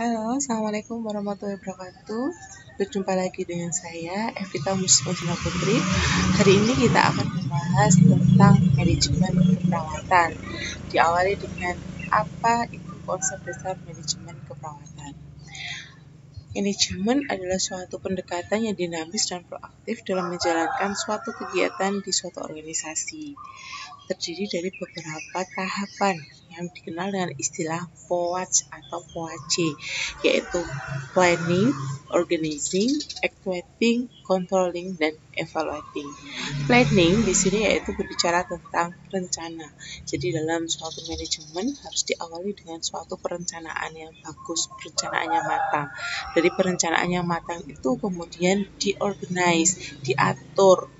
Halo, Assalamualaikum warahmatullahi wabarakatuh. Berjumpa lagi dengan saya, Evita Musmudina Putri. Hari ini kita akan membahas tentang manajemen keperawatan. Diawali dengan apa itu konsep besar manajemen keperawatan. Manajemen adalah suatu pendekatan yang dinamis dan proaktif dalam menjalankan suatu kegiatan di suatu organisasi. Terdiri dari beberapa tahapan yang dikenal dengan istilah POAC atau POAC, yaitu planning, organizing, actuating, controlling, dan evaluating. Planning di sini yaitu berbicara tentang rencana. Jadi dalam suatu manajemen harus diawali dengan suatu perencanaan yang bagus, perencanaan yang matang. Dari perencanaan yang matang itu kemudian diorganize, diatur,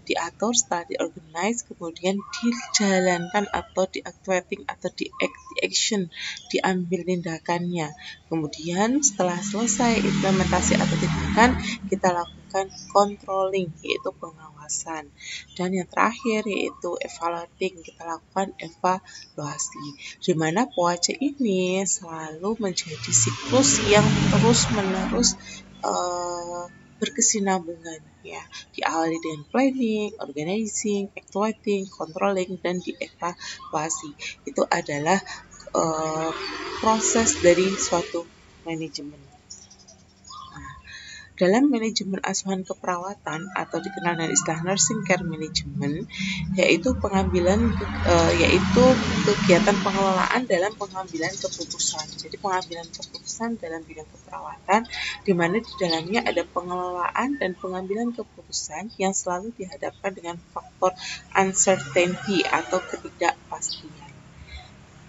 diatur, setelah diorganize, kemudian dijalankan atau diactuating atau di-action, diambil tindakannya. Kemudian setelah selesai implementasi atau tindakan, kita lakukan controlling, yaitu pengawasan. Dan yang terakhir yaitu evaluating, kita lakukan evaluasi. Di mana POAC ini selalu menjadi siklus yang terus-menerus berkesinambungan, ya, diawali dengan planning, organizing, actuating, controlling, dan dievaluasi. Itu adalah proses dari suatu manajemen. Dalam manajemen asuhan keperawatan atau dikenal dengan istilah nursing care management, yaitu kegiatan pengelolaan dalam pengambilan keputusan. Jadi pengambilan keputusan dalam bidang keperawatan, di mana di dalamnya ada pengelolaan dan pengambilan keputusan yang selalu dihadapkan dengan faktor uncertainty atau ketidakpastian.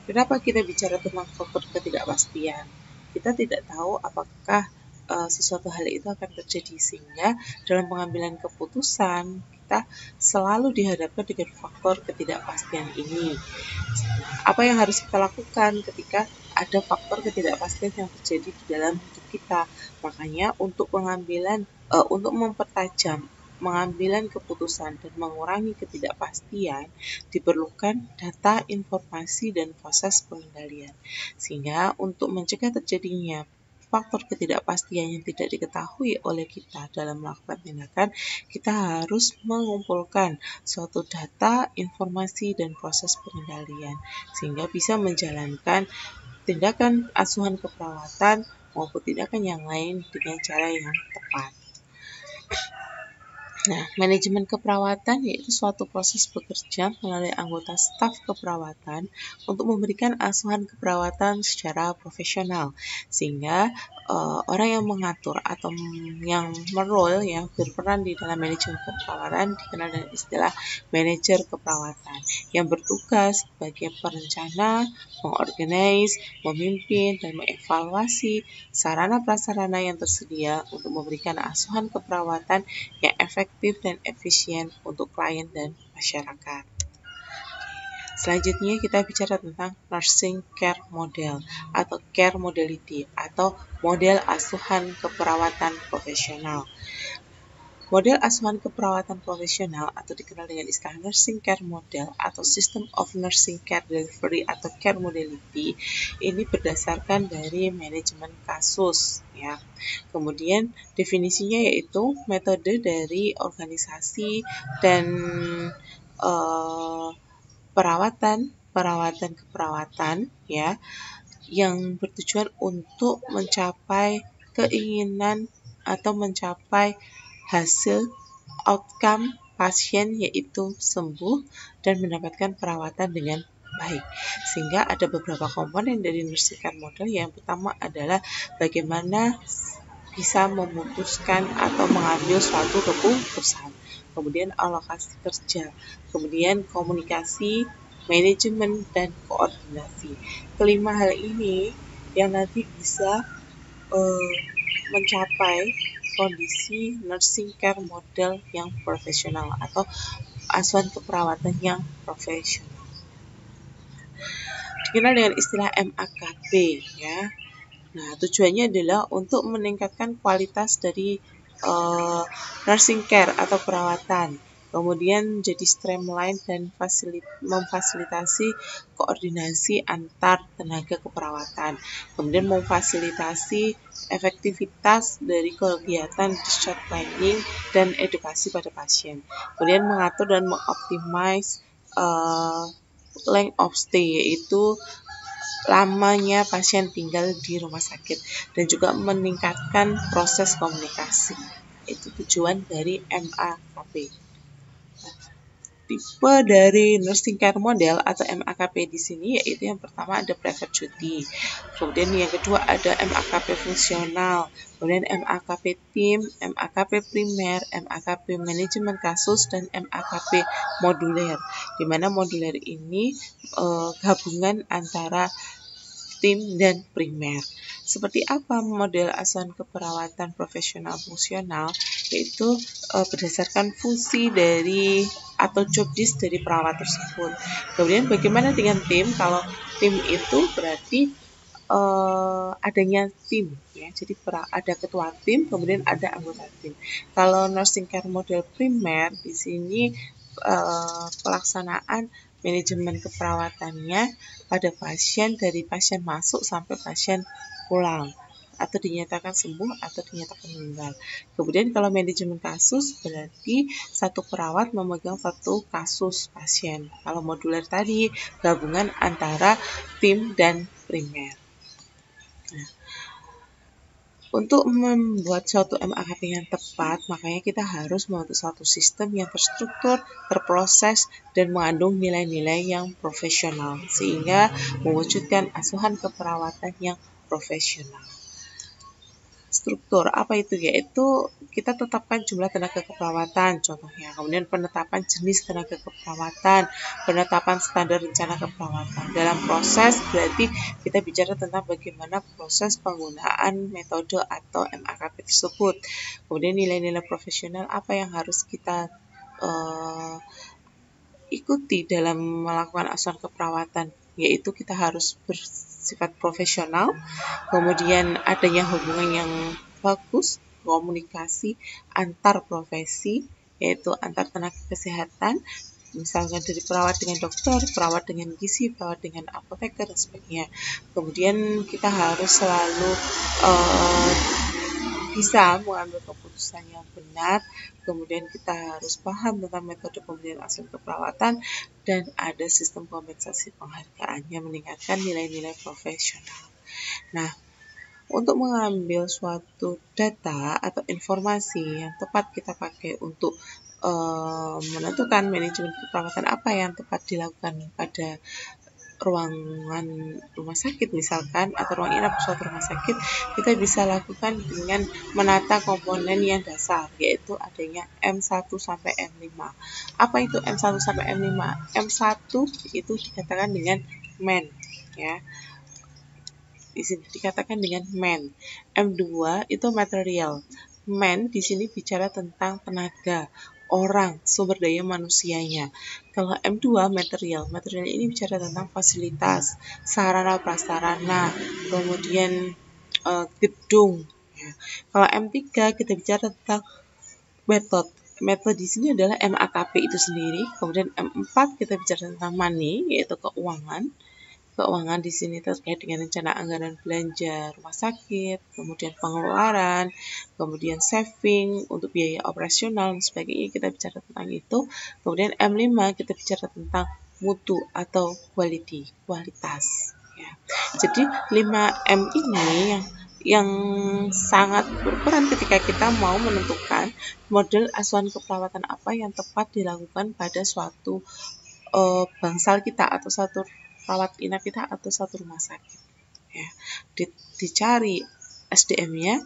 Kenapa kita bicara tentang faktor ketidakpastian? Kita tidak tahu apakah sesuatu hal itu akan terjadi, sehingga dalam pengambilan keputusan kita selalu dihadapkan dengan faktor ketidakpastian ini. Apa yang harus kita lakukan ketika ada faktor ketidakpastian yang terjadi di dalam hidup kita? Makanya untuk mempertajam pengambilan keputusan dan mengurangi ketidakpastian, diperlukan data, informasi, dan proses pengendalian. Sehingga untuk mencegah terjadinya faktor ketidakpastian yang tidak diketahui oleh kita dalam melakukan tindakan, kita harus mengumpulkan suatu data, informasi, dan proses pengendalian, sehingga bisa menjalankan tindakan asuhan keperawatan maupun tindakan yang lain dengan cara yang tepat. Nah, manajemen keperawatan yaitu suatu proses bekerja melalui anggota staf keperawatan untuk memberikan asuhan keperawatan secara profesional, sehingga orang yang mengatur atau yang yang berperan di dalam manajemen keperawatan dikenal dengan istilah manajer keperawatan, yang bertugas sebagai perencana, mengorganize, memimpin, dan mengevaluasi sarana-prasarana yang tersedia untuk memberikan asuhan keperawatan yang efektif dan efisien untuk klien dan masyarakat. Selanjutnya kita bicara tentang nursing care model atau care modality atau model asuhan keperawatan profesional. Model asuhan keperawatan profesional atau dikenal dengan istilah nursing care model atau system of nursing care delivery atau care modality ini berdasarkan dari manajemen kasus, ya. Kemudian definisinya yaitu metode dari organisasi dan perawatan keperawatan, ya, yang bertujuan untuk mencapai keinginan atau mencapai hasil outcome pasien, yaitu sembuh dan mendapatkan perawatan dengan baik. Sehingga ada beberapa komponen dari nursing care model. Yang pertama adalah bagaimana bisa memutuskan atau mengambil suatu keputusan, kemudian alokasi kerja, kemudian komunikasi, manajemen, dan koordinasi. Kelima hal ini yang nanti bisa mencapai kondisi nursing care model yang profesional atau asuhan keperawatan yang profesional. Dikenal dengan istilah MAKP, ya. Nah, tujuannya adalah untuk meningkatkan kualitas dari nursing care atau perawatan, kemudian jadi streamline dan memfasilitasi koordinasi antar tenaga keperawatan, kemudian memfasilitasi efektivitas dari kegiatan discharge planning dan edukasi pada pasien, kemudian mengatur dan mengoptimize length of stay, yaitu lamanya pasien tinggal di rumah sakit, dan juga meningkatkan proses komunikasi. Itu tujuan dari MAKP. Tipe dari nursing care model atau MAKP di sini yaitu yang pertama ada private duty, kemudian yang kedua ada MAKP fungsional, kemudian MAKP tim, MAKP primer, MAKP manajemen kasus, dan MAKP moduler. Di mana moduler ini gabungan antara tim dan primer. Seperti apa model asuhan keperawatan profesional fungsional? Yaitu berdasarkan fungsi dari atau job desk dari perawat tersebut. Kemudian bagaimana dengan tim? Kalau tim itu berarti adanya tim, ya. Jadi ada ketua tim, kemudian ada anggota tim. Kalau nursing care model primer di sini pelaksanaan manajemen keperawatannya pada pasien dari pasien masuk sampai pasien pulang atau dinyatakan sembuh atau dinyatakan meninggal. Kemudian kalau manajemen kasus berarti satu perawat memegang satu kasus pasien. Kalau moduler tadi gabungan antara tim dan primer. Nah, untuk membuat suatu MAKP yang tepat, makanya kita harus membuat suatu sistem yang terstruktur, terproses, dan mengandung nilai-nilai yang profesional, sehingga mewujudkan asuhan keperawatan yang profesional. Struktur, apa itu? Yaitu kita tetapkan jumlah tenaga keperawatan, contohnya. Kemudian penetapan jenis tenaga keperawatan, penetapan standar rencana keperawatan. Dalam proses, berarti kita bicara tentang bagaimana proses penggunaan metode atau MAKP tersebut. Kemudian nilai-nilai profesional apa yang harus kita ikuti dalam melakukan asuhan keperawatan, yaitu kita harus bersifat profesional, kemudian adanya hubungan yang bagus, komunikasi antar profesi, yaitu antar tenaga kesehatan, misalnya dari perawat dengan dokter, perawat dengan gizi, perawat dengan apoteker, dan sebagainya. Kemudian kita harus selalu bisa mengambil keputusan yang benar, kemudian kita harus paham tentang metode pemberian asuhan keperawatan, dan ada sistem kompensasi penghargaan yang meningkatkan nilai-nilai profesional. Nah, untuk mengambil suatu data atau informasi yang tepat kita pakai untuk menentukan manajemen keperawatan apa yang tepat dilakukan pada ruangan rumah sakit misalkan, atau ruang inap suatu rumah sakit, kita bisa lakukan dengan menata komponen yang dasar, yaitu adanya M1 sampai M5. Apa itu M1 sampai M5? M1 itu dikatakan dengan man, ya. Di sini dikatakan dengan man. M2 itu material. Man di sini bicara tentang tenaga, orang, sumber daya manusianya. Kalau M2 material ini bicara tentang fasilitas, sarana prasarana, kemudian gedung. Ya. Kalau M3 kita bicara tentang metode. Metode di sini adalah MAKP itu sendiri. Kemudian M4 kita bicara tentang money, yaitu keuangan. Keuangan di sini terkait dengan rencana anggaran belanja rumah sakit, kemudian pengeluaran, kemudian saving untuk biaya operasional dan sebagainya, kita bicara tentang itu. Kemudian M5 kita bicara tentang mutu atau quality, kualitas. Ya. Jadi 5M ini yang sangat berperan ketika kita mau menentukan model asuhan keperawatan apa yang tepat dilakukan pada suatu bangsal kita atau suatu rawat inap kita atau satu rumah sakit. Ya, dicari SDM-nya,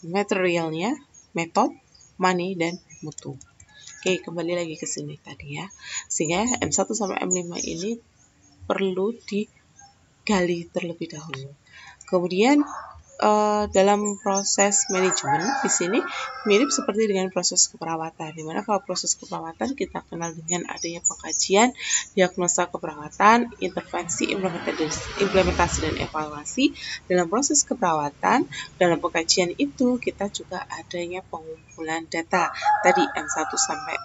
materialnya, metode, money, dan mutu. Oke, kembali lagi ke sini tadi ya. Sehingga M1 sampai M5 ini perlu digali terlebih dahulu. Kemudian dalam proses manajemen di sini mirip seperti dengan proses keperawatan, di mana kalau proses keperawatan kita kenal dengan adanya pengkajian, diagnosa keperawatan, intervensi, implementasi dan evaluasi. Dalam proses keperawatan, dalam pengkajian itu kita juga adanya pengumpulan data tadi M1 sampai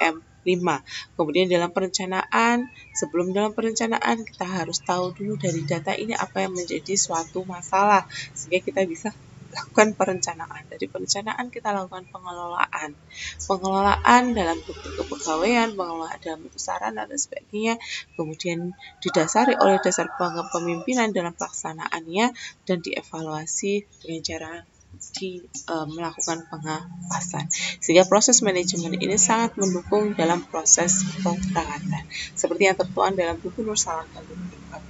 5. Kemudian dalam perencanaan, sebelum dalam perencanaan kita harus tahu dulu dari data ini apa yang menjadi suatu masalah sehingga kita bisa lakukan perencanaan. Dari perencanaan kita lakukan pengelolaan. Pengelolaan dalam bentuk kepegawaian, pengelolaan dalam bentuk sarana dan sebagainya. Kemudian didasari oleh dasar kepemimpinan dalam pelaksanaannya dan dievaluasi dengan cara melakukan pengawasan. Sehingga proses manajemen ini sangat mendukung dalam proses keperawatan. Seperti yang tertuang dalam buku Nur Salam tahun 2014.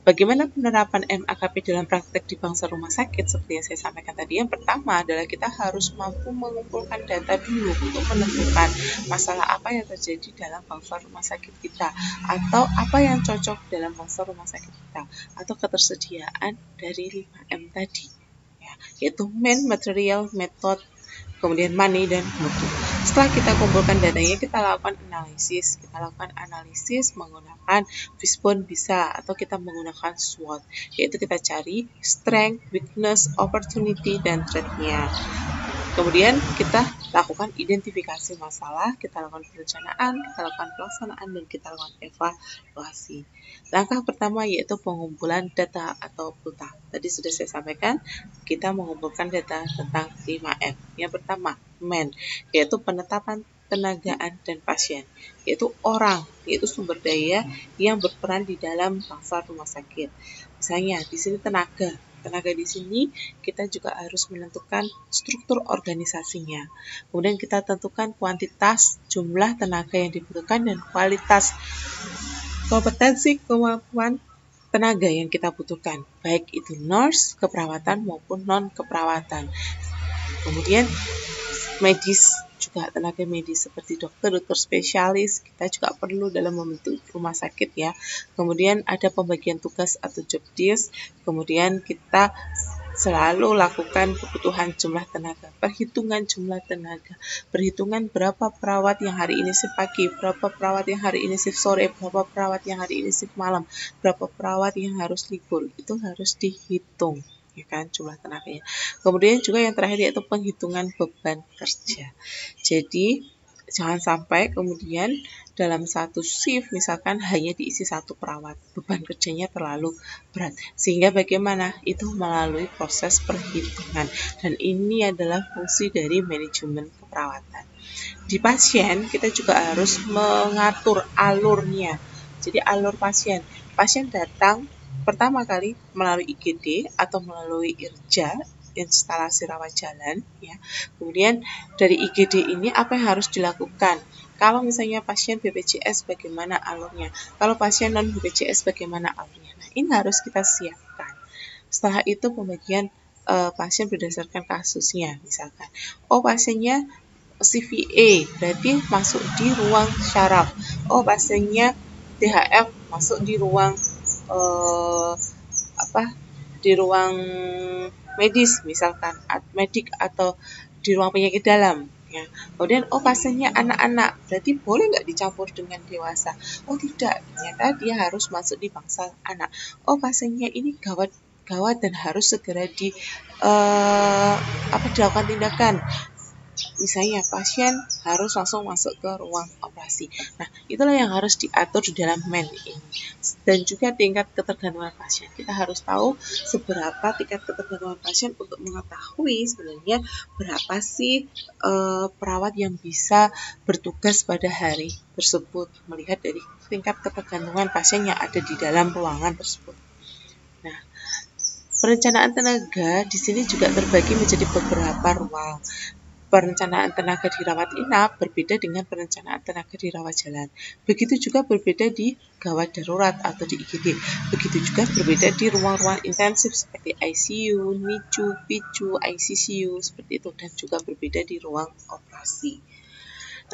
Bagaimana penerapan MAKP dalam praktek di bangsa rumah sakit? Seperti yang saya sampaikan tadi, yang pertama adalah kita harus mampu mengumpulkan data dulu untuk menentukan masalah apa yang terjadi dalam bangsa rumah sakit kita, atau apa yang cocok dalam bangsa rumah sakit kita, atau ketersediaan dari 5M tadi, ya, yaitu man, material, method, kemudian money, dan mutu. Setelah kita kumpulkan datanya, kita lakukan analisis. Kita lakukan analisis menggunakan fishbone bisa, atau kita menggunakan SWOT, yaitu kita cari strength, weakness, opportunity, dan threat-nya. Kemudian kita lakukan identifikasi masalah, kita lakukan perencanaan, kita lakukan pelaksanaan, dan kita lakukan evaluasi. Langkah pertama yaitu pengumpulan data atau PUTA. Tadi sudah saya sampaikan, kita mengumpulkan data tentang 5M. Yang pertama, man, yaitu penetapan tenagaan dan pasien, yaitu orang, yaitu sumber daya yang berperan di dalam bangsa rumah sakit. Misalnya di sini tenaga di sini kita juga harus menentukan struktur organisasinya. Kemudian kita tentukan kuantitas jumlah tenaga yang dibutuhkan dan kualitas kompetensi kemampuan tenaga yang kita butuhkan, baik itu nurse, keperawatan maupun non-keperawatan. Kemudian medis juga, tenaga medis seperti dokter spesialis kita juga perlu dalam membentuk rumah sakit ya. Kemudian ada pembagian tugas atau job desk. Kemudian kita selalu lakukan kebutuhan jumlah tenaga, perhitungan jumlah tenaga, perhitungan berapa perawat yang hari ini shift pagi, berapa perawat yang hari ini shift sore, berapa perawat yang hari ini shift malam, berapa perawat yang harus libur, itu harus dihitung, ya kan, jumlah tenaganya. Kemudian juga yang terakhir yaitu penghitungan beban kerja. Jadi jangan sampai kemudian dalam satu shift misalkan hanya diisi satu perawat, beban kerjanya terlalu berat. Sehingga bagaimana? Itu melalui proses perhitungan. Dan ini adalah fungsi dari manajemen keperawatan. Di pasien kita juga harus mengatur alurnya. Jadi alur pasien datang pertama kali melalui IGD atau melalui IRJA, instalasi rawat jalan, ya. Kemudian dari IGD ini apa yang harus dilakukan? Kalau misalnya pasien BPJS bagaimana alurnya? Kalau pasien non BPJS bagaimana alurnya? Nah, ini harus kita siapkan. Setelah itu pembagian pasien berdasarkan kasusnya, misalkan, pasiennya CVA berarti masuk di ruang syaraf. Pasiennya DHF masuk di ruang di ruang medis, misalkan medik atau di ruang penyakit dalam, ya. Kemudian pasiennya anak-anak, berarti boleh nggak dicampur dengan dewasa? Tidak, ternyata dia harus masuk di bangsal anak. Pasiennya ini gawat dan harus segera dilakukan tindakan. Misalnya pasien harus langsung masuk ke ruang operasi. Nah, itulah yang harus diatur di dalam man ini. Dan juga tingkat ketergantungan pasien. Kita harus tahu seberapa tingkat ketergantungan pasien untuk mengetahui sebenarnya berapa sih perawat yang bisa bertugas pada hari tersebut, melihat dari tingkat ketergantungan pasien yang ada di dalam ruangan tersebut. Nah, perencanaan tenaga di sini juga terbagi menjadi beberapa ruang. Perencanaan tenaga di rawat inap berbeda dengan perencanaan tenaga di rawat jalan. Begitu juga berbeda di gawat darurat atau di IGD. Begitu juga berbeda di ruang-ruang intensif seperti ICU, NICU, PICU, ICCU, seperti itu. Dan juga berbeda di ruang operasi.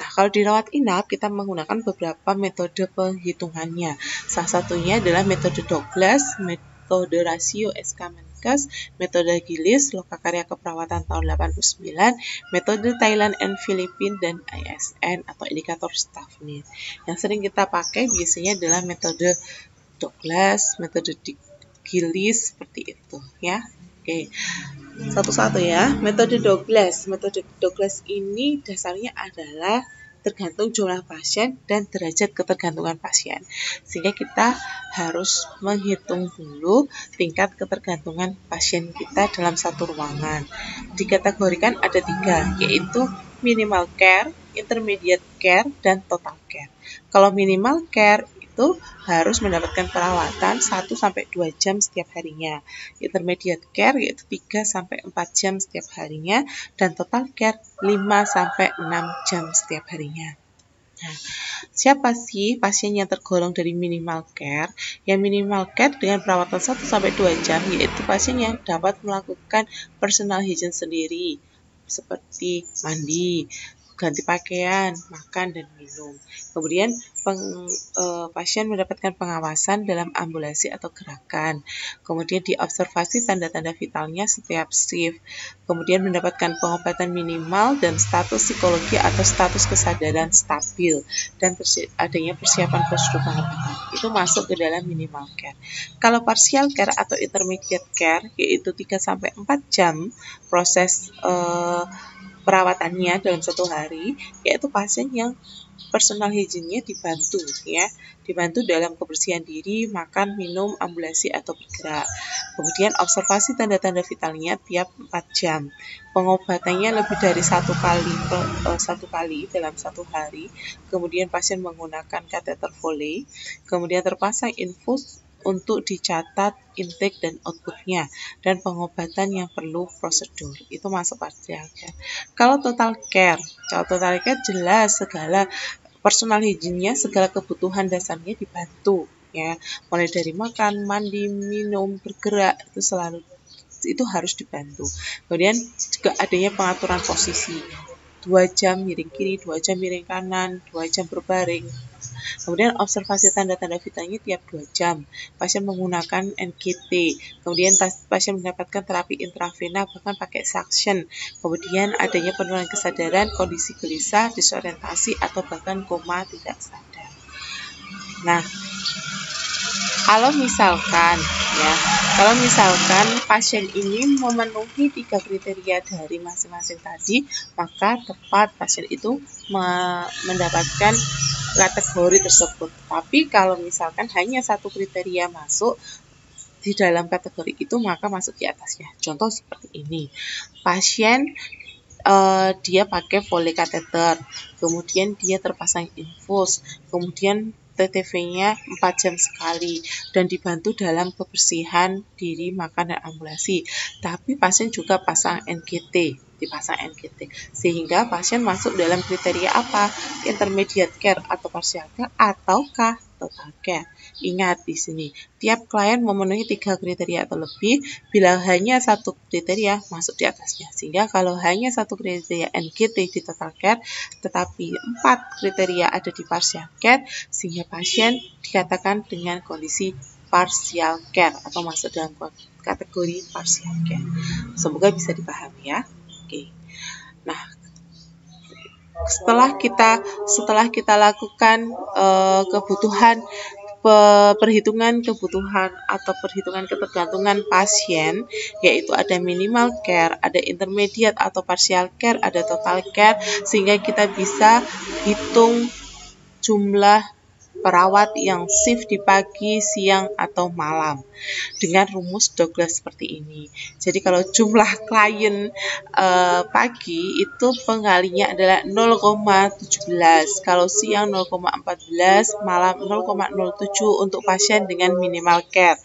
Nah, kalau di rawat inap, kita menggunakan beberapa metode penghitungannya. Salah satunya adalah metode Douglas, metode rasio SK Menkes, metode Gillis, Lokakarya Keperawatan tahun 89, metode Thailand and Philippines, dan ISN atau indikator staff need. Yang sering kita pakai biasanya adalah metode Douglas, metode Gillis, seperti itu, ya. Oke. satu-satu ya. Metode Douglas. Metode Douglas ini dasarnya adalah tergantung jumlah pasien dan derajat ketergantungan pasien. Sehingga kita harus menghitung dulu tingkat ketergantungan pasien kita dalam satu ruangan. Dikategorikan ada 3, yaitu minimal care, intermediate care, dan total care. Kalau minimal care itu harus mendapatkan perawatan 1-2 jam setiap harinya. Intermediate care yaitu 3-4 jam setiap harinya, dan total care 5-6 jam setiap harinya. Nah, siapa sih pasien yang tergolong dari minimal care? Yang minimal care dengan perawatan 1-2 jam yaitu pasien yang dapat melakukan personal hygiene sendiri, seperti mandi, ganti pakaian, makan, dan minum. Kemudian pasien mendapatkan pengawasan dalam ambulasi atau gerakan. Kemudian diobservasi tanda-tanda vitalnya setiap shift. Kemudian mendapatkan pengobatan minimal dan status psikologi atau status kesadaran stabil. Dan adanya persiapan prosedur pengobatan. Itu masuk ke dalam minimal care. Kalau partial care atau intermediate care, yaitu 3-4 jam proses perawatannya dalam satu hari, yaitu pasien yang personal hygiene-nya dibantu dalam kebersihan diri, makan, minum, ambulasi atau bergerak. Kemudian observasi tanda-tanda vitalnya tiap 4 jam. Pengobatannya lebih dari satu kali dalam satu hari. Kemudian pasien menggunakan kateter Foley. Kemudian terpasang infus untuk dicatat intake dan outputnya, dan pengobatan yang perlu prosedur. Itu masuk partial care. Kalau total care jelas segala personal hygiene-nya, segala kebutuhan dasarnya dibantu ya, mulai dari makan, mandi, minum, bergerak, itu harus dibantu. Kemudian juga adanya pengaturan posisi, 2 jam miring kiri, 2 jam miring kanan, 2 jam berbaring. Kemudian observasi tanda-tanda vitalnya tiap 2 jam. Pasien menggunakan NGT. Kemudian pasien mendapatkan terapi intravena bahkan pakai suction. Kemudian adanya penurunan kesadaran, kondisi gelisah, disorientasi, atau bahkan koma tidak sadar. Nah, kalau misalkan pasien ini memenuhi 3 kriteria dari masing-masing tadi, maka tepat pasien itu mendapatkan kategori tersebut. Tapi kalau misalkan hanya 1 kriteria masuk di dalam kategori itu, maka masuk di atasnya. Contoh seperti ini. Pasien dia pakai Foley kateter, kemudian dia terpasang infus, kemudian TTV-nya 4 jam sekali, dan dibantu dalam kebersihan diri, makan, dan ambulasi. Tapi pasien juga dipasang NGT, sehingga pasien masuk dalam kriteria apa? Intermediate care atau partial care ataukah total care. Ingat di sini, tiap klien memenuhi 3 kriteria atau lebih. Bila hanya 1 kriteria, masuk di atasnya. Sehingga kalau hanya 1 kriteria NGT di total care, tetapi 4 kriteria ada di partial care, sehingga pasien dikatakan dengan kondisi partial care atau masuk dalam kategori partial care. Semoga bisa dipahami ya. Oke. Nah, setelah kita lakukan perhitungan kebutuhan atau perhitungan ketergantungan pasien, yaitu ada minimal care, ada intermediate atau partial care, ada total care, sehingga kita bisa hitung jumlah perawat yang shift di pagi, siang, atau malam dengan rumus Douglas seperti ini. Jadi kalau jumlah klien pagi itu pengalinya adalah 0,17, kalau siang 0,14, malam 0,07 untuk pasien dengan minimal care.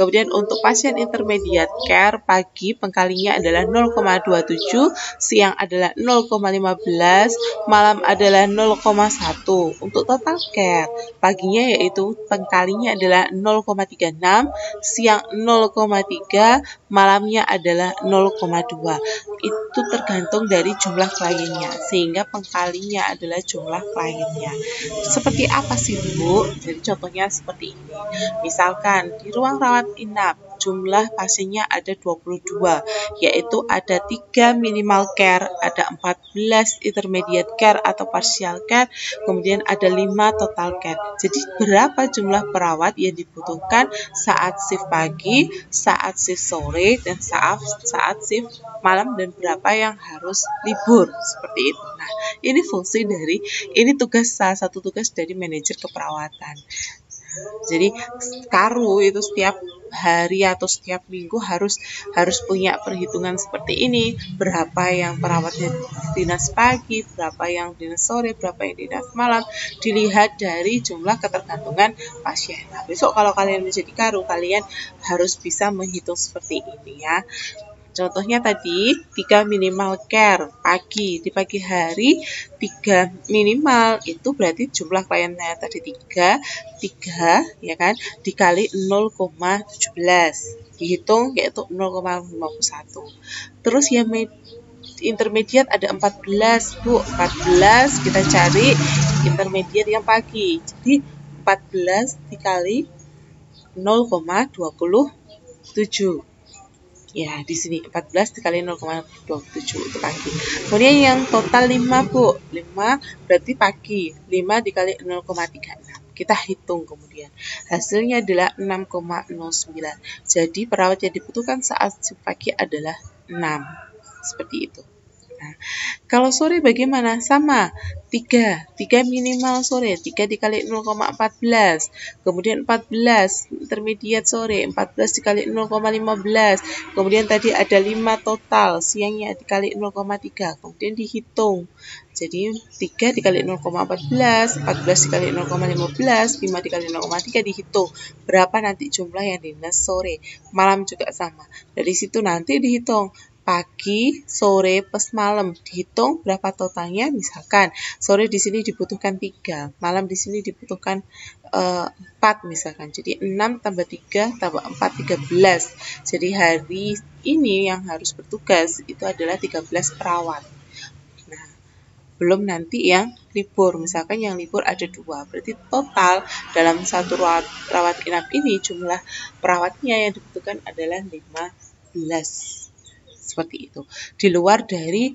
Kemudian untuk pasien intermediate care, pagi pengkalinya adalah 0,27, siang adalah 0,15, malam adalah 0,1. Untuk total care, paginya yaitu pengkalinya adalah 0,36, siang 0,3, malamnya adalah 0,2. Itu tergantung dari jumlah kliennya, sehingga pengkalinya adalah jumlah kliennya. Seperti apa sih Bu? Jadi contohnya seperti ini. Misalkan di ruang rawat inap jumlah pasiennya ada 22, yaitu ada 3 minimal care, ada 14 intermediate care atau partial care, kemudian ada 5 total care. Jadi berapa jumlah perawat yang dibutuhkan saat shift pagi, saat shift sore, dan saat shift malam, dan berapa yang harus libur, seperti itu. Nah, ini salah satu tugas dari manajer keperawatan. Jadi Karu itu setiap hari atau setiap minggu harus punya perhitungan seperti ini, berapa yang perawatnya dinas pagi, berapa yang dinas sore, berapa yang dinas malam, dilihat dari jumlah ketergantungan pasien. Nah, besok kalau kalian menjadi Karu, kalian harus bisa menghitung seperti ini ya. Contohnya tadi 3 minimal care pagi, di pagi hari 3 minimal, itu berarti jumlah kliennya tadi 3 ya kan, dikali 0,17, dihitung yaitu 0,51. Terus yang intermediate ada 14, Bu. 14 kita cari intermediate yang pagi. Jadi 14 dikali 0,27. Ya, di sini 14 dikali 0,27 itu pagi. Kemudian yang total 5, Bu. 5 berarti pagi. 5 dikali 0,36. Kita hitung kemudian. Hasilnya adalah 6,09. Jadi perawat yang dibutuhkan saat pagi adalah 6. Seperti itu. Nah, kalau sore bagaimana? Sama, 3 minimal sore, 3 dikali 0,14, kemudian 14 intermediate sore, 14 dikali 0,15, kemudian tadi ada 5 total, siangnya dikali 0,3, kemudian dihitung. Jadi 3 dikali 0,14, 14 dikali 0,15, 5 dikali 0,3 dihitung. Berapa nanti jumlah yang dinas sore. Malam juga sama. Dari situ nanti dihitung. Pagi, sore, plus malam, dihitung berapa totalnya. Misalkan sore di sini dibutuhkan 3, malam di sini dibutuhkan 4 misalkan. Jadi 6 tambah 3 tambah 4, 13. Jadi hari ini yang harus bertugas itu adalah 13 perawat. Nah, belum nanti yang libur. Misalkan yang libur ada 2. Berarti total dalam satu rawat inap ini jumlah perawatnya yang dibutuhkan adalah 15. Seperti itu. Di luar dari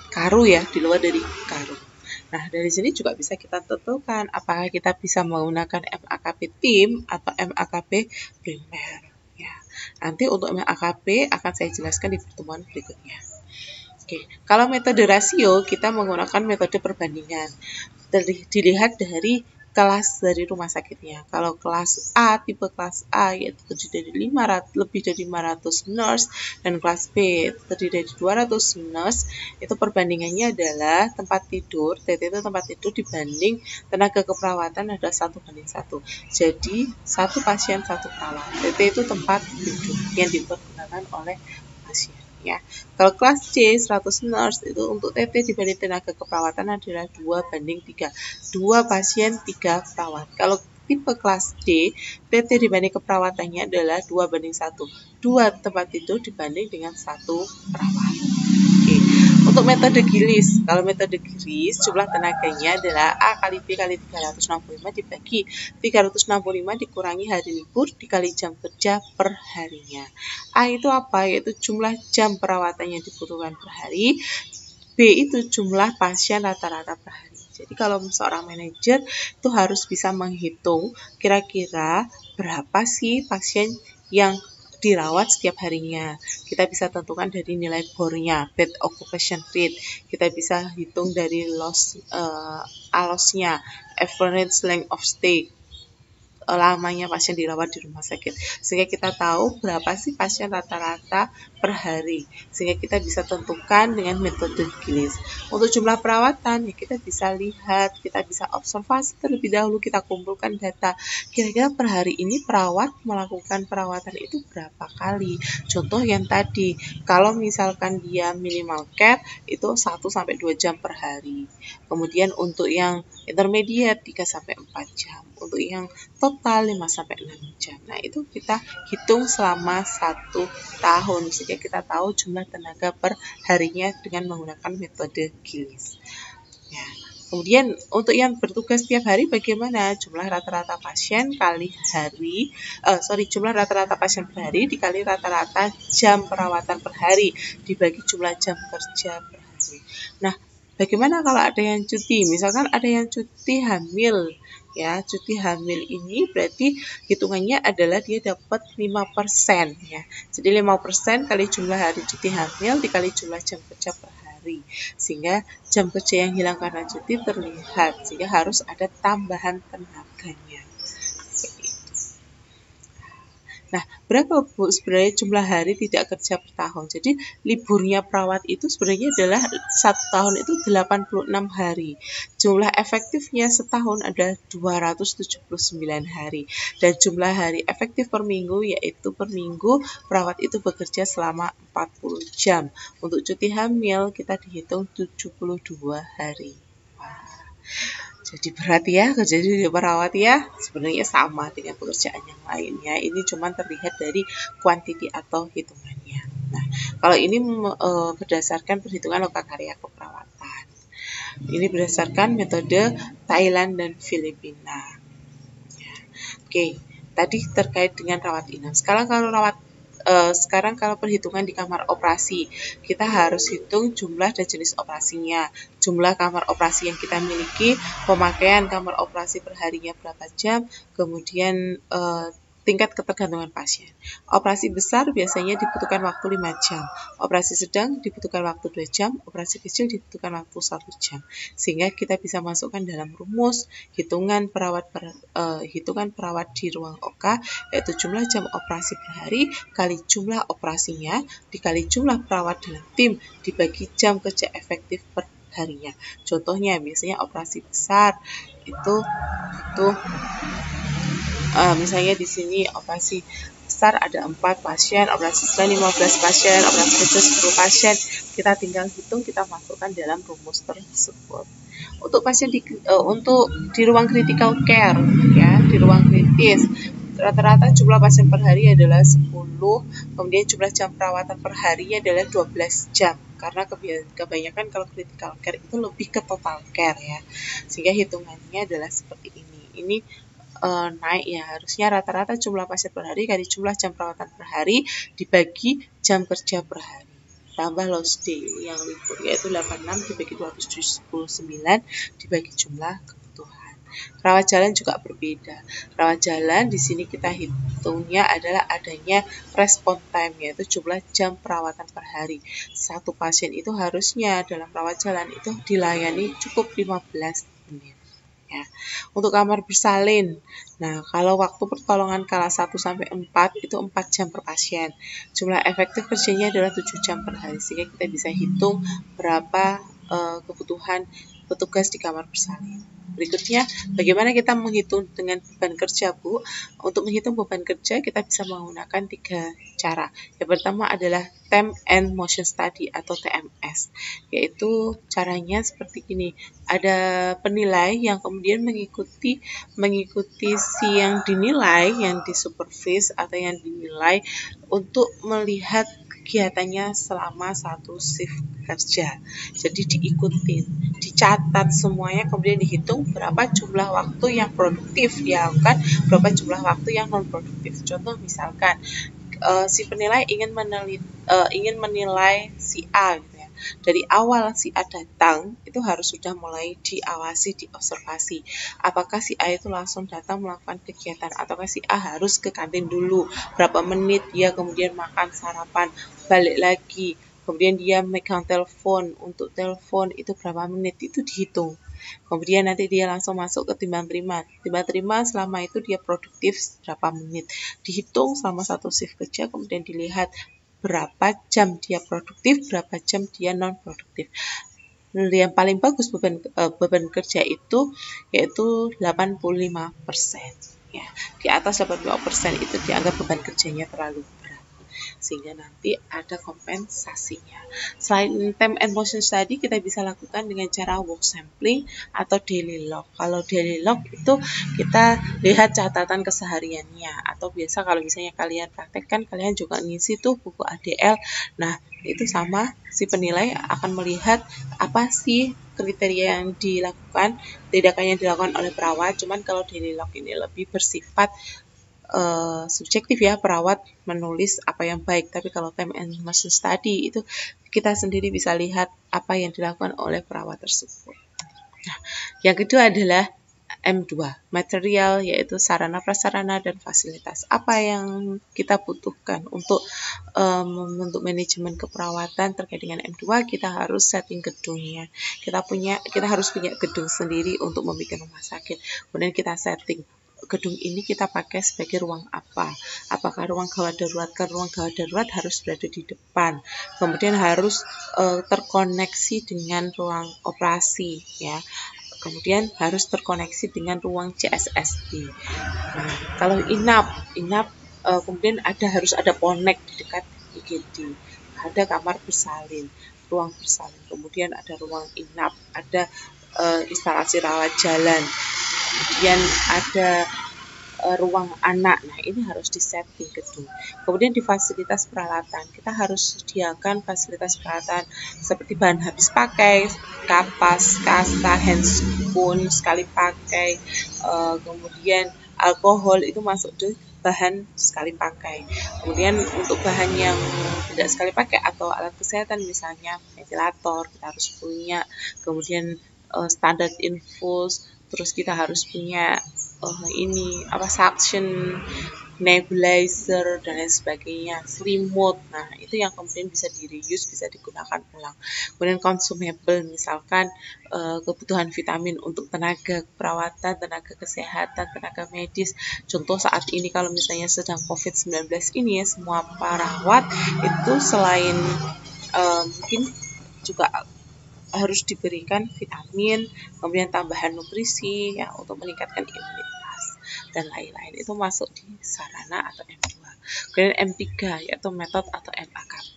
Karu ya, di luar dari Karu. Nah, dari sini juga bisa kita tentukan apakah kita bisa menggunakan MAKP tim atau MAKP primer. Ya, nanti untuk MAKP akan saya jelaskan di pertemuan berikutnya. Oke, kalau metode rasio kita menggunakan metode perbandingan. Dilihat dari kelas dari rumah sakitnya. Kalau kelas A, tipe kelas A yaitu terdiri dari lebih dari 500 nurse, dan kelas B terdiri dari 200 nurse, itu perbandingannya adalah tempat tidur, TT itu tempat tidur dibanding tenaga keperawatan adalah 1:1. Jadi 1 pasien 1 perawat. TT itu tempat tidur yang dipergunakan oleh pasien. Ya. Kalau kelas C 100 nurse itu untuk TT dibanding tenaga keperawatan adalah 2:3. 2 pasien 3 perawat. Kalau tipe kelas D, TT dibanding keperawatannya adalah 2:1. 2 tempat tidur dibanding dengan 1 perawat. Oke. Untuk metode Gillies, kalau metode Gillies jumlah tenaganya adalah A kali B kali 365 dibagi 365 dikurangi hari libur dikali jam kerja per harinya. A itu apa? Yaitu jumlah jam perawatan yang dibutuhkan per hari. B itu jumlah pasien rata-rata per hari. Jadi kalau seorang manajer itu harus bisa menghitung kira-kira berapa sih pasien yang dirawat setiap harinya. Kita bisa tentukan dari nilai BOR-nya, bed occupation rate. Kita bisa hitung dari ALOS-nya, average length of stay, lamanya pasien dirawat di rumah sakit, sehingga kita tahu berapa sih pasien rata-rata per hari, sehingga kita bisa tentukan dengan metode Gillies. Untuk jumlah perawatan ya kita bisa lihat, kita bisa observasi terlebih dahulu, kita kumpulkan data kira-kira per hari ini perawat melakukan perawatan itu berapa kali. Contoh yang tadi, kalau misalkan dia minimal care itu 1-2 jam per hari, kemudian untuk yang intermediate 3-4 jam, untuk yang total 5-6 jam. Nah, itu kita hitung selama 1 tahun sehingga kita tahu jumlah tenaga per harinya dengan menggunakan metode Gillies. Ya. Kemudian untuk yang bertugas setiap hari bagaimana? Jumlah rata-rata pasien kali hari, jumlah rata-rata pasien per hari dikali rata-rata jam perawatan per hari dibagi jumlah jam kerja per hari. Nah, bagaimana kalau ada yang cuti? Misalkan ada yang cuti hamil, ya, cuti hamil ini berarti hitungannya adalah dia dapat 5%, ya. Jadi 5% kali jumlah hari cuti hamil dikali jumlah jam kerja per hari, sehingga jam kerja yang hilang karena cuti terlihat, sehingga harus ada tambahan tenaganya. Nah, berapa Bu sebenarnya jumlah hari tidak kerja per tahun? Jadi liburnya perawat itu sebenarnya adalah 1 tahun itu 86 hari. Jumlah efektifnya setahun ada 279 hari. Dan jumlah hari efektif per minggu yaitu per minggu perawat itu bekerja selama 40 jam. Untuk cuti hamil kita dihitung 72 hari. Jadi berat ya kerja jadi perawat ya, sebenarnya sama dengan pekerjaan yang lainnya. Ini cuma terlihat dari kuantiti atau hitungannya. Nah, kalau ini berdasarkan perhitungan lokakarya keperawatan. Ini berdasarkan metode Thailand dan Filipina. Ya. Oke, tadi terkait dengan rawat inap. Sekarang kalau perhitungan di kamar operasi, kita harus hitung jumlah dan jenis operasinya, jumlah kamar operasi yang kita miliki, pemakaian kamar operasi per harinya berapa jam, kemudian tingkat ketergantungan pasien. Operasi besar biasanya dibutuhkan waktu 5 jam, operasi sedang dibutuhkan waktu 2 jam, operasi kecil dibutuhkan waktu 1 jam. Sehingga kita bisa masukkan dalam rumus hitungan perawat di ruang OK, yaitu jumlah jam operasi per hari kali jumlah operasinya dikali jumlah perawat dalam tim dibagi jam kerja efektif per harinya. Contohnya biasanya operasi besar itu misalnya di sini operasi besar ada 4 pasien, operasi sedang 15 pasien, operasi kecil 10 pasien. Kita tinggal hitung, kita masukkan dalam rumus tersebut. Untuk pasien untuk di ruang critical care, ya, di ruang kritis, rata-rata jumlah pasien per hari adalah 10, kemudian jumlah jam perawatan per hari adalah 12 jam. Karena kebanyakan kalau critical care itu lebih ke total care, ya. Sehingga hitungannya adalah seperti ini. Ini naik ya, harusnya rata-rata jumlah pasien per hari kali jumlah jam perawatan per hari dibagi jam kerja per hari. Tambah lost day yang libur, yaitu 86 dibagi 279 dibagi jumlah kebutuhan. Rawat jalan juga berbeda. Rawat jalan di sini kita hitungnya adalah adanya respon time, yaitu jumlah jam perawatan per hari. Satu pasien itu harusnya dalam rawat jalan itu dilayani cukup 15 menit. Ya. Untuk kamar bersalin, nah kalau waktu pertolongan skala 1-4 itu 4 jam per pasien. Jumlah efektif kerjanya adalah 7 jam per hari, sehingga kita bisa hitung berapa kebutuhan petugas di kamar bersalin. Berikutnya, bagaimana kita menghitung dengan beban kerja, Bu? Untuk menghitung beban kerja, kita bisa menggunakan 3 cara. Yang pertama adalah Time and Motion Study atau TMS, yaitu caranya seperti ini. Ada penilai yang kemudian mengikuti si yang dinilai, yang disupervise atau yang dinilai untuk melihat kegiatannya selama satu shift kerja. Jadi diikutin, dicatat semuanya, kemudian dihitung berapa jumlah waktu yang produktif dilakukan, berapa jumlah waktu yang non produktif. Contoh misalkan si penilai ingin menilai si A gitu ya. Dari awal si A datang itu harus sudah mulai diawasi, diobservasi. Apakah si A itu langsung datang melakukan kegiatan ataukah si A harus ke kantin dulu, berapa menit dia kemudian makan sarapan, balik lagi, kemudian dia megang telepon, untuk telepon itu berapa menit, itu dihitung. Kemudian nanti dia langsung masuk ke timbang terima selama itu dia produktif berapa menit, dihitung selama satu shift kerja, kemudian dilihat berapa jam dia produktif, berapa jam dia non produktif. Yang paling bagus beban kerja itu yaitu 85%. Ya, di atas 85% itu dianggap beban kerjanya terlalu berat, sehingga nanti ada kompensasinya. Selain time and motion study, kita bisa lakukan dengan cara work sampling atau daily log. Kalau daily log itu kita lihat catatan kesehariannya, atau biasa kalau misalnya kalian praktekkan, kalian juga ngisi tuh buku ADL. Nah, itu sama, si penilai akan melihat apa sih kriteria yang dilakukan, tindakan yang dilakukan oleh perawat. Cuman kalau daily log ini lebih bersifat subjektif ya, perawat menulis apa yang baik. Tapi kalau time and motion study itu kita sendiri bisa lihat apa yang dilakukan oleh perawat tersebut. Nah, yang kedua adalah M2, material, yaitu sarana prasarana dan fasilitas. Apa yang kita butuhkan untuk membentuk manajemen keperawatan terkait dengan M2? Kita harus setting gedungnya. Kita harus punya gedung sendiri untuk membuat rumah sakit. Kemudian kita setting gedung ini kita pakai sebagai ruang apa? Apakah ruang gawat darurat? Ruang gawat darurat harus berada di depan. Kemudian harus terkoneksi dengan ruang operasi, ya. Kemudian harus terkoneksi dengan ruang CSSD. Nah, kalau inap kemudian harus ada ponek di dekat IGD. Ada kamar bersalin, ruang bersalin. Kemudian ada ruang inap, ada instalasi rawat jalan. Kemudian ada ruang anak. Nah, ini harus disetting gedung. Kemudian di fasilitas peralatan, kita harus sediakan fasilitas peralatan seperti bahan habis pakai, kapas, kasta, handspoon sekali pakai, kemudian alkohol itu masuk di bahan sekali pakai. Kemudian untuk bahan yang tidak sekali pakai atau alat kesehatan misalnya ventilator kita harus punya. Kemudian standar infus, terus kita harus punya suction, nebulizer dan lain sebagainya, selimut. Nah, itu yang kemudian bisa di-reuse, bisa digunakan ulang. Kemudian consumable, misalkan kebutuhan vitamin untuk tenaga perawatan, tenaga kesehatan, tenaga medis. Contoh saat ini kalau misalnya sedang COVID-19 ini ya, semua perawat itu selain mungkin juga harus diberikan vitamin, kemudian tambahan nutrisi ya untuk meningkatkan imunitas dan lain-lain. Itu masuk di sarana atau M2. Kemudian M3 yaitu metode atau MAKP.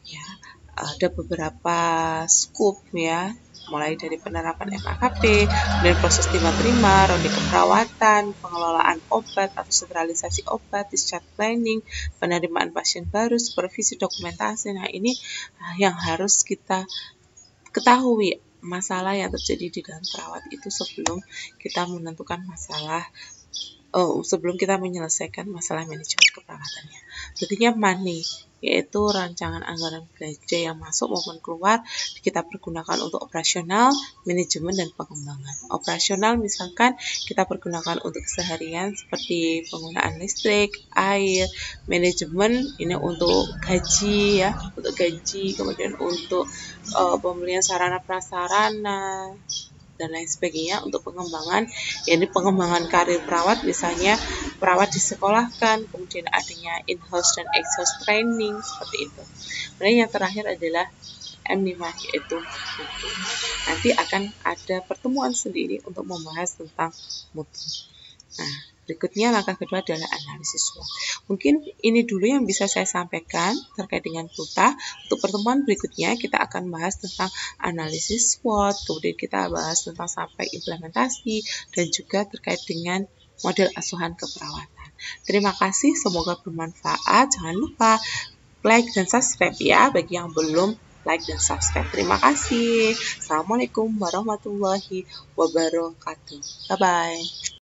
Ya, ada beberapa scoop ya, mulai dari penerapan MAKP, kemudian proses terima, ronde keperawatan, pengelolaan obat atau sentralisasi obat, discharge planning, penerimaan pasien baru, supervisi dokumentasi. Nah, ini yang harus kita ketahui masalah yang terjadi di dalam perawat itu sebelum kita menentukan sebelum kita menyelesaikan masalah manajemen keperawatannya. Berikutnya money, yaitu rancangan anggaran belanja yang masuk maupun keluar kita pergunakan untuk operasional, manajemen, dan pengembangan. Operasional misalkan kita pergunakan untuk keseharian seperti penggunaan listrik, air, manajemen ini untuk gaji ya, kemudian untuk pembelian sarana prasarana dan lain sebagainya. Untuk pengembangan, yakni pengembangan karir perawat, misalnya perawat disekolahkan, kemudian adanya in-house dan ex-house training, seperti itu. Kemudian yang terakhir adalah M5, yaitu mutu. Nanti akan ada pertemuan sendiri untuk membahas tentang mutu. Nah, berikutnya langkah kedua adalah analisis SWOT. Mungkin ini dulu yang bisa saya sampaikan terkait dengan PUTA. Untuk pertemuan berikutnya kita akan bahas tentang analisis SWOT, kemudian kita bahas tentang sampai implementasi, dan juga terkait dengan model asuhan keperawatan. Terima kasih, semoga bermanfaat. Jangan lupa like dan subscribe ya bagi yang belum like dan subscribe. Terima kasih. Assalamualaikum warahmatullahi wabarakatuh. Bye-bye.